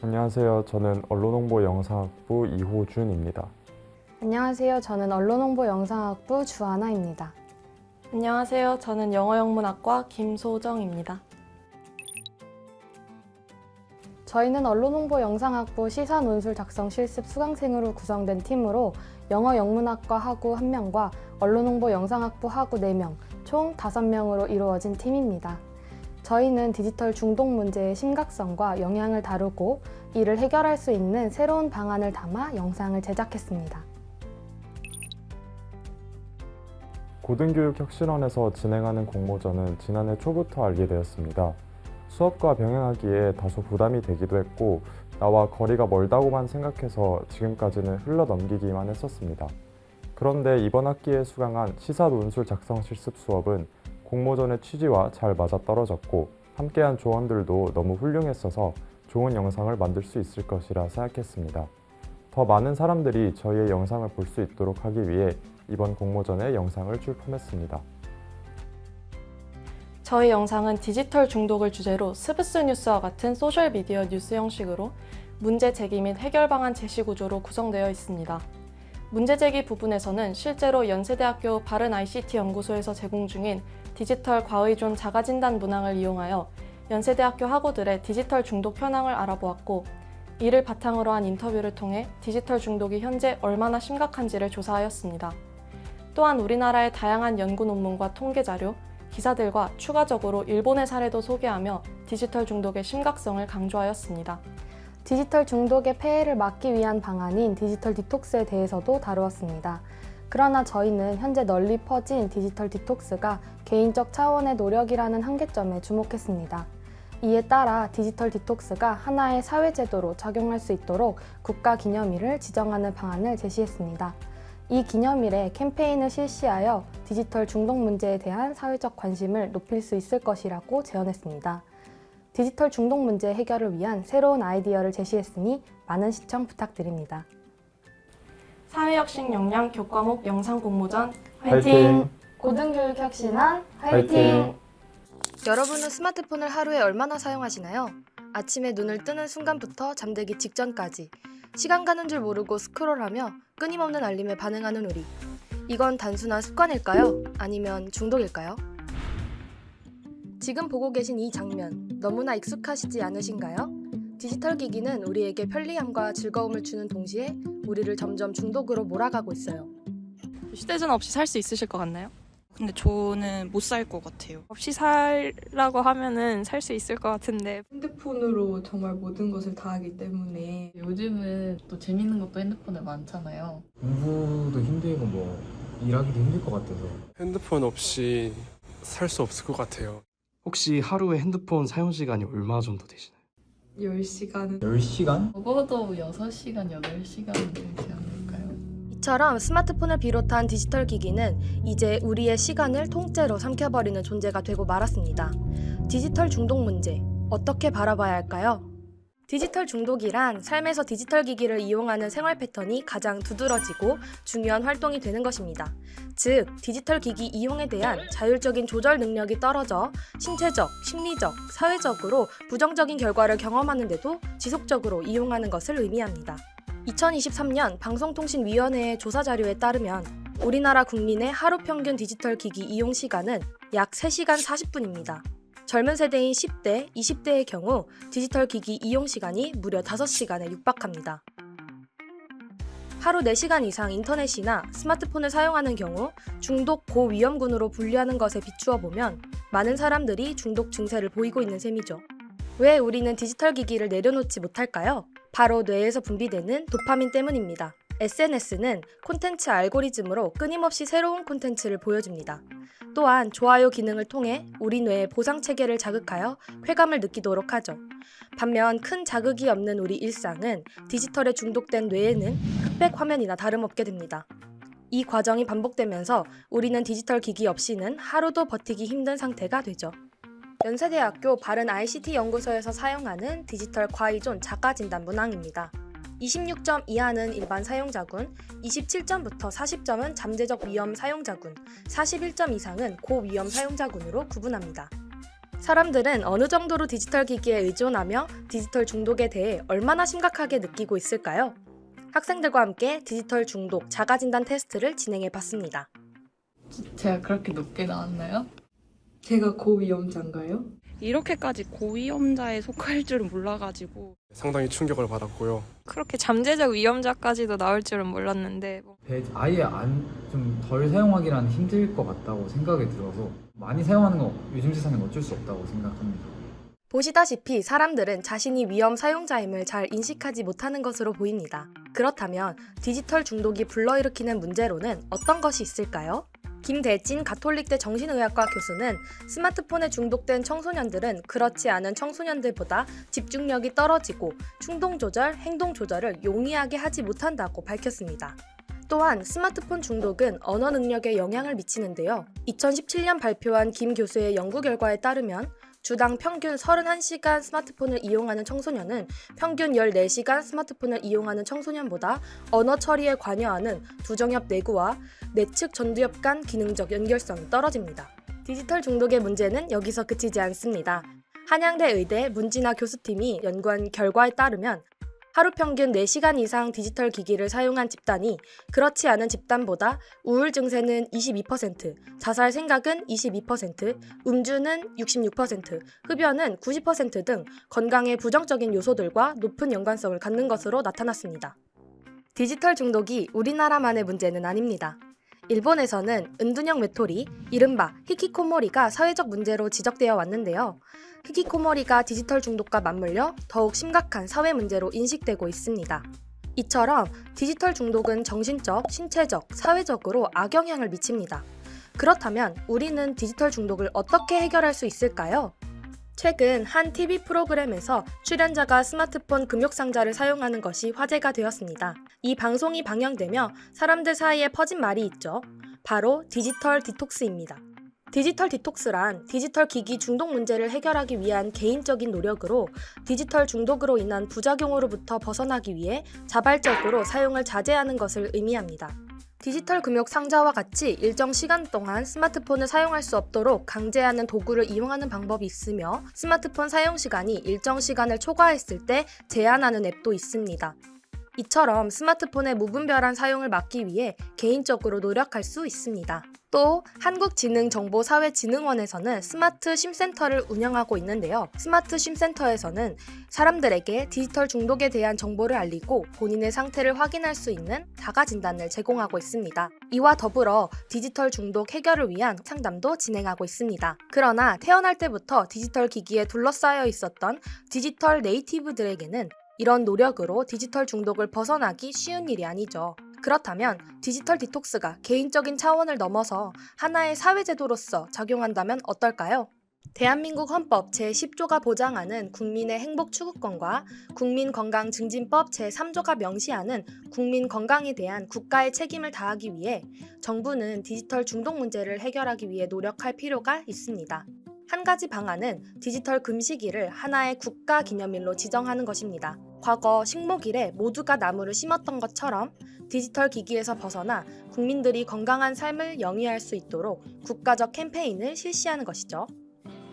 안녕하세요. 저는 언론홍보영상학부 이호준입니다. 안녕하세요. 저는 언론홍보영상학부 주하나입니다. 안녕하세요. 저는 영어영문학과 김소정입니다. 저희는 언론홍보영상학부 시사논술 작성 실습 수강생으로 구성된 팀으로 영어영문학과 학우 1명과 언론홍보영상학부 학우 4명, 총 5명으로 이루어진 팀입니다. 저희는 디지털 중독 문제의 심각성과 영향을 다루고 이를 해결할 수 있는 새로운 방안을 담아 영상을 제작했습니다. 고등교육혁신원에서 진행하는 공모전은 지난해 초부터 알게 되었습니다. 수업과 병행하기에 다소 부담이 되기도 했고 나와 거리가 멀다고만 생각해서 지금까지는 흘러넘기기만 했었습니다. 그런데 이번 학기에 수강한 시사논술 작성 실습 수업은 공모전의 취지와 잘 맞아떨어졌고 함께한 조언들도 너무 훌륭했어서 좋은 영상을 만들 수 있을 것이라 생각했습니다. 더 많은 사람들이 저희의 영상을 볼 수 있도록 하기 위해 이번 공모전에 영상을 출품했습니다. 저희 영상은 디지털 중독을 주제로 스브스 뉴스와 같은 소셜미디어 뉴스 형식으로 문제 제기 및 해결 방안 제시 구조로 구성되어 있습니다. 문제 제기 부분에서는 실제로 연세대학교 바른 ICT 연구소에서 제공 중인 디지털 과의존 자가진단 문항을 이용하여 연세대학교 학우들의 디지털 중독 현황을 알아보았고, 이를 바탕으로 한 인터뷰를 통해 디지털 중독이 현재 얼마나 심각한지를 조사하였습니다. 또한 우리나라의 다양한 연구 논문과 통계 자료, 기사들과 추가적으로 일본의 사례도 소개하며 디지털 중독의 심각성을 강조하였습니다. 디지털 중독의 폐해를 막기 위한 방안인 디지털 디톡스에 대해서도 다루었습니다. 그러나 저희는 현재 널리 퍼진 디지털 디톡스가 개인적 차원의 노력이라는 한계점에 주목했습니다. 이에 따라 디지털 디톡스가 하나의 사회제도로 작용할 수 있도록 국가 기념일을 지정하는 방안을 제시했습니다. 이 기념일에 캠페인을 실시하여 디지털 중독 문제에 대한 사회적 관심을 높일 수 있을 것이라고 제언했습니다. 디지털 중독 문제 해결을 위한 새로운 아이디어를 제시했으니 많은 시청 부탁드립니다. 사회혁신 역량 교과목 영상 공모전 화이팅! 고등교육혁신원 화이팅! 여러분은 스마트폰을 하루에 얼마나 사용하시나요? 아침에 눈을 뜨는 순간부터 잠들기 직전까지 시간 가는 줄 모르고 스크롤하며 끊임없는 알림에 반응하는 우리. 이건 단순한 습관일까요? 아니면 중독일까요? 지금 보고 계신 이 장면, 너무나 익숙하시지 않으신가요? 디지털 기기는 우리에게 편리함과 즐거움을 주는 동시에 우리를 점점 중독으로 몰아가고 있어요. 휴대전화 없이 살 수 있으실 것 같나요? 근데 저는 못 살 것 같아요. 없이 살라고 하면은 살 수 있을 것 같은데 핸드폰으로 정말 모든 것을 다 하기 때문에 요즘은 또 재밌는 것도 핸드폰에 많잖아요. 공부도 힘들고 뭐 일하기도 힘들 것 같아서 핸드폰 없이 살 수 없을 것 같아요. 혹시 하루에 핸드폰 사용 시간이 얼마 정도 되시나요? 10시간은 10시간? 적어도 6시간, 8시간 되지 않을까요? 이처럼 스마트폰을 비롯한 디지털 기기는 이제 우리의 시간을 통째로 삼켜버리는 존재가 되고 말았습니다. 디지털 중독 문제, 어떻게 바라봐야 할까요? 디지털 중독이란 삶에서 디지털 기기를 이용하는 생활 패턴이 가장 두드러지고 중요한 활동이 되는 것입니다. 즉, 디지털 기기 이용에 대한 자율적인 조절 능력이 떨어져 신체적, 심리적, 사회적으로 부정적인 결과를 경험하는데도 지속적으로 이용하는 것을 의미합니다. 2023년 방송통신위원회의 조사 자료에 따르면 우리나라 국민의 하루 평균 디지털 기기 이용 시간은 약 3시간 40분입니다. 젊은 세대인 10대, 20대의 경우 디지털 기기 이용 시간이 무려 5시간에 육박합니다. 하루 4시간 이상 인터넷이나 스마트폰을 사용하는 경우 중독 고위험군으로 분류하는 것에 비추어 보면 많은 사람들이 중독 증세를 보이고 있는 셈이죠. 왜 우리는 디지털 기기를 내려놓지 못할까요? 바로 뇌에서 분비되는 도파민 때문입니다. SNS는 콘텐츠 알고리즘으로 끊임없이 새로운 콘텐츠를 보여줍니다. 또한 좋아요 기능을 통해 우리 뇌의 보상 체계를 자극하여 쾌감을 느끼도록 하죠. 반면 큰 자극이 없는 우리 일상은 디지털에 중독된 뇌에는 흑백 화면이나 다름없게 됩니다. 이 과정이 반복되면서 우리는 디지털 기기 없이는 하루도 버티기 힘든 상태가 되죠. 연세대학교 바른 ICT 연구소에서 사용하는 디지털 과의존 자가진단 문항입니다. 26점 이하는 일반 사용자군, 27점부터 40점은 잠재적 위험 사용자군, 41점 이상은 고위험 사용자군으로 구분합니다. 사람들은 어느 정도로 디지털 기기에 의존하며 디지털 중독에 대해 얼마나 심각하게 느끼고 있을까요? 학생들과 함께 디지털 중독 자가진단 테스트를 진행해 봤습니다. 제가 그렇게 높게 나왔나요? 제가 고위험자인가요? 이렇게까지 고위험자에 속할 줄은 몰라가지고 상당히 충격을 받았고요. 그렇게 잠재적 위험자까지도 나올 줄은 몰랐는데 아예 좀 덜 사용하기란 힘들 것 같다고 생각이 들어서 많이 사용하는 거 요즘 세상엔 어쩔 수 없다고 생각합니다. 보시다시피 사람들은 자신이 위험 사용자임을 잘 인식하지 못하는 것으로 보입니다. 그렇다면 디지털 중독이 불러일으키는 문제로는 어떤 것이 있을까요? 김대진 가톨릭대 정신의학과 교수는 스마트폰에 중독된 청소년들은 그렇지 않은 청소년들보다 집중력이 떨어지고 충동 조절, 행동 조절을 용이하게 하지 못한다고 밝혔습니다. 또한 스마트폰 중독은 언어 능력에 영향을 미치는데요. 2017년 발표한 김 교수의 연구 결과에 따르면 주당 평균 31시간 스마트폰을 이용하는 청소년은 평균 14시간 스마트폰을 이용하는 청소년보다 언어 처리에 관여하는 두정엽 내구와 내측 전두엽 간 기능적 연결성이 떨어집니다. 디지털 중독의 문제는 여기서 그치지 않습니다. 한양대 의대 문진아 교수팀이 연구한 결과에 따르면 하루 평균 4시간 이상 디지털 기기를 사용한 집단이 그렇지 않은 집단보다 우울 증세는 22%, 자살 생각은 22%, 음주는 66%, 흡연은 90% 등 건강에 부정적인 요소들과 높은 연관성을 갖는 것으로 나타났습니다. 디지털 중독이 우리나라만의 문제는 아닙니다. 일본에서는 은둔형 외톨이, 이른바 히키코모리가 사회적 문제로 지적되어 왔는데요. 히키코모리가 디지털 중독과 맞물려 더욱 심각한 사회 문제로 인식되고 있습니다. 이처럼 디지털 중독은 정신적, 신체적, 사회적으로 악영향을 미칩니다. 그렇다면 우리는 디지털 중독을 어떻게 해결할 수 있을까요? 최근 한 TV 프로그램에서 출연자가 스마트폰 금욕상자를 사용하는 것이 화제가 되었습니다. 이 방송이 방영되며 사람들 사이에 퍼진 말이 있죠. 바로 디지털 디톡스입니다. 디지털 디톡스란 디지털 기기 중독 문제를 해결하기 위한 개인적인 노력으로 디지털 중독으로 인한 부작용으로부터 벗어나기 위해 자발적으로 사용을 자제하는 것을 의미합니다. 디지털 금욕 상자와 같이 일정 시간 동안 스마트폰을 사용할 수 없도록 강제하는 도구를 이용하는 방법이 있으며 스마트폰 사용 시간이 일정 시간을 초과했을 때 제한하는 앱도 있습니다. 이처럼 스마트폰의 무분별한 사용을 막기 위해 개인적으로 노력할 수 있습니다. 또 한국지능정보사회진흥원에서는 스마트 심센터를 운영하고 있는데요. 스마트 심센터에서는 사람들에게 디지털 중독에 대한 정보를 알리고 본인의 상태를 확인할 수 있는 자가진단을 제공하고 있습니다. 이와 더불어 디지털 중독 해결을 위한 상담도 진행하고 있습니다. 그러나 태어날 때부터 디지털 기기에 둘러싸여 있었던 디지털 네이티브들에게는 이런 노력으로 디지털 중독을 벗어나기 쉬운 일이 아니죠. 그렇다면 디지털 디톡스가 개인적인 차원을 넘어서 하나의 사회제도로서 작용한다면 어떨까요? 대한민국 헌법 제10조가 보장하는 국민의 행복 추구권과 국민건강증진법 제3조가 명시하는 국민 건강에 대한 국가의 책임을 다하기 위해 정부는 디지털 중독 문제를 해결하기 위해 노력할 필요가 있습니다. 한 가지 방안은 디지털 금식일을 하나의 국가 기념일로 지정하는 것입니다. 과거 식목일에 모두가 나무를 심었던 것처럼 디지털 기기에서 벗어나 국민들이 건강한 삶을 영위할 수 있도록 국가적 캠페인을 실시하는 것이죠.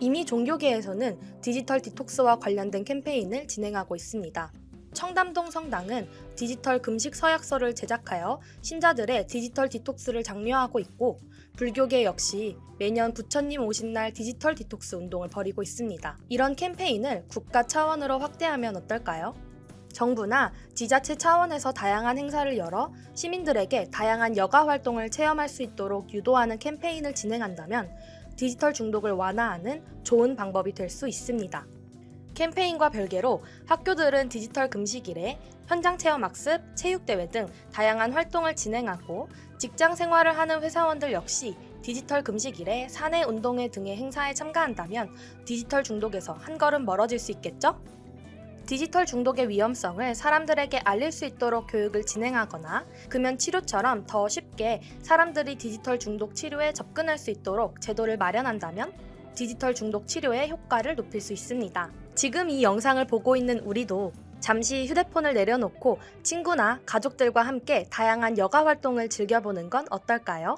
이미 종교계에서는 디지털 디톡스와 관련된 캠페인을 진행하고 있습니다. 청담동 성당은 디지털 금식 서약서를 제작하여 신자들의 디지털 디톡스를 장려하고 있고, 불교계 역시 매년 부처님 오신 날 디지털 디톡스 운동을 벌이고 있습니다. 이런 캠페인을 국가 차원으로 확대하면 어떨까요? 정부나 지자체 차원에서 다양한 행사를 열어 시민들에게 다양한 여가 활동을 체험할 수 있도록 유도하는 캠페인을 진행한다면 디지털 중독을 완화하는 좋은 방법이 될 수 있습니다. 캠페인과 별개로 학교들은 디지털 금식일에 현장 체험 학습, 체육대회 등 다양한 활동을 진행하고, 직장 생활을 하는 회사원들 역시 디지털 금식일에 사내 운동회 등의 행사에 참가한다면 디지털 중독에서 한 걸음 멀어질 수 있겠죠? 디지털 중독의 위험성을 사람들에게 알릴 수 있도록 교육을 진행하거나 금연 치료처럼 더 쉽게 사람들이 디지털 중독 치료에 접근할 수 있도록 제도를 마련한다면 디지털 중독 치료의 효과를 높일 수 있습니다. 지금 이 영상을 보고 있는 우리도 잠시 휴대폰을 내려놓고 친구나 가족들과 함께 다양한 여가 활동을 즐겨보는 건 어떨까요?